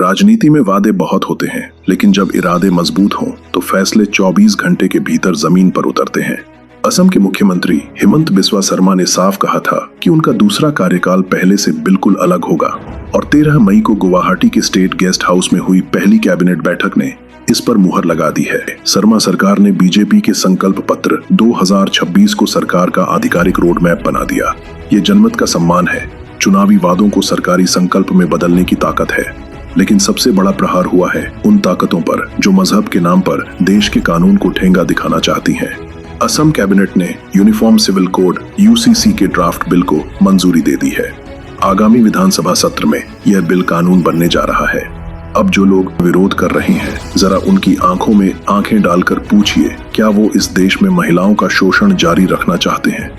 राजनीति में वादे बहुत होते हैं, लेकिन जब इरादे मजबूत हों तो फैसले 24 घंटे के भीतर जमीन पर उतरते हैं। असम के मुख्यमंत्री हिमंत बिस्वा शर्मा ने साफ कहा था कि उनका दूसरा कार्यकाल पहले से बिल्कुल अलग होगा और 13 मई को गुवाहाटी के स्टेट गेस्ट हाउस में हुई पहली कैबिनेट बैठक ने इस पर मुहर लगा दी है। शर्मा सरकार ने बीजेपी के संकल्प पत्र 2026 को सरकार का आधिकारिक रोड मैप बना दिया। ये जनमत का सम्मान है। चुनावी वादों को सरकारी संकल्प में बदलने की ताकत है, लेकिन सबसे बड़ा प्रहार हुआ है उन ताकतों पर जो मजहब के नाम पर देश के कानून को ठेंगा दिखाना चाहती हैं। असम कैबिनेट ने यूनिफॉर्म सिविल कोड यूसीसी के ड्राफ्ट बिल को मंजूरी दे दी है। आगामी विधानसभा सत्र में यह बिल कानून बनने जा रहा है। अब जो लोग विरोध कर रहे हैं, जरा उनकी आंखों में आंखें डालकर पूछिए, क्या वो इस देश में महिलाओं का शोषण जारी रखना चाहते हैं?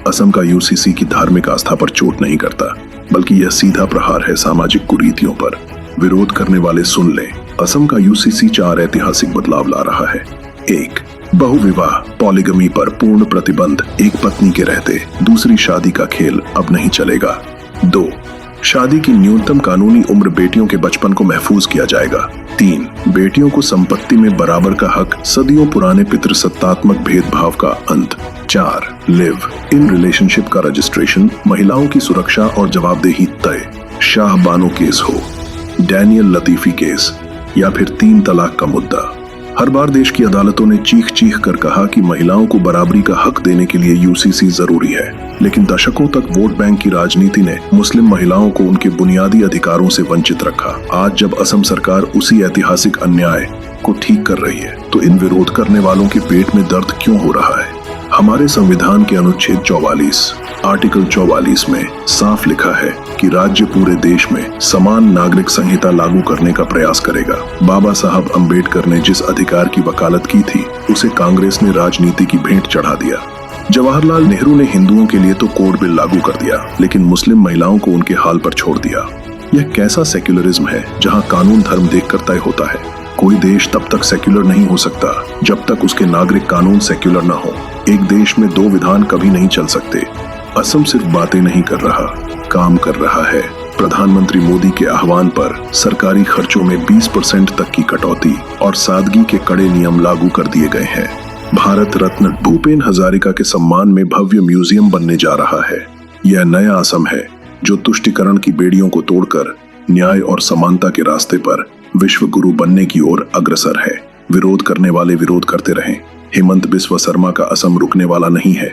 असम का यूसीसी की धार्मिक आस्था पर चोट नहीं करता, बल्कि यह सीधा प्रहार है सामाजिक कुरीतियों पर। विरोध करने वाले सुन लें, असम का यूसीसी 4 ऐतिहासिक बदलाव ला रहा है। 1. बहुविवाह पॉलीगमी पर पूर्ण प्रतिबंध। एक पत्नी के रहते दूसरी शादी का खेल अब नहीं चलेगा। 2. शादी की न्यूनतम कानूनी उम्र बेटियों के बचपन को महफूज किया जाएगा। 3. बेटियों को संपत्ति में बराबर का हक। सदियों पुराने पितृसत्तात्मक भेदभाव का अंत। 4. लिव इन रिलेशनशिप का रजिस्ट्रेशन। महिलाओं की सुरक्षा और जवाबदेही तय। शाह बानो केस हो, डैनियल लतीफी केस या फिर 3 तलाक का मुद्दा, हर बार देश की अदालतों ने चीख चीख कर कहा कि महिलाओं को बराबरी का हक देने के लिए यूसीसी जरूरी है। लेकिन दशकों तक वोट बैंक की राजनीति ने मुस्लिम महिलाओं को उनके बुनियादी अधिकारों से वंचित रखा। आज जब असम सरकार उसी ऐतिहासिक अन्याय को ठीक कर रही है, तो इन विरोध करने वालों के पेट में दर्द क्यों हो रहा है? हमारे संविधान के अनुच्छेद 44 आर्टिकल 44 में साफ लिखा है कि राज्य पूरे देश में समान नागरिक संहिता लागू करने का प्रयास करेगा। बाबा साहब अंबेडकर ने जिस अधिकार की वकालत की थी, उसे कांग्रेस ने राजनीति की भेंट चढ़ा दिया। जवाहरलाल नेहरू ने हिंदुओं के लिए तो कोड बिल लागू कर दिया, लेकिन मुस्लिम महिलाओं को उनके हाल पर छोड़ दिया। यह कैसा सेक्युलरिज्म है जहां कानून धर्म देखकर तय होता है? कोई देश तब तक सेक्युलर नहीं हो सकता जब तक उसके नागरिक कानून सेक्युलर न हो। एक देश में 2 विधान कभी नहीं चल सकते। असम सिर्फ बातें नहीं कर रहा, काम कर रहा है। प्रधानमंत्री मोदी के आह्वान पर सरकारी खर्चों में 20% तक की कटौती और सादगी के कड़े नियम लागू कर दिए गए हैं। भारत रत्न भूपेन हजारिका के सम्मान में भव्य म्यूजियम बनने जा रहा है। यह नया असम है जो तुष्टीकरण की बेड़ियों को तोड़कर न्याय और समानता के रास्ते पर विश्व गुरु बनने की ओर अग्रसर है। विरोध करने वाले विरोध करते रहें। हेमंत बिस्वा शर्मा का असम रुकने वाला नहीं है।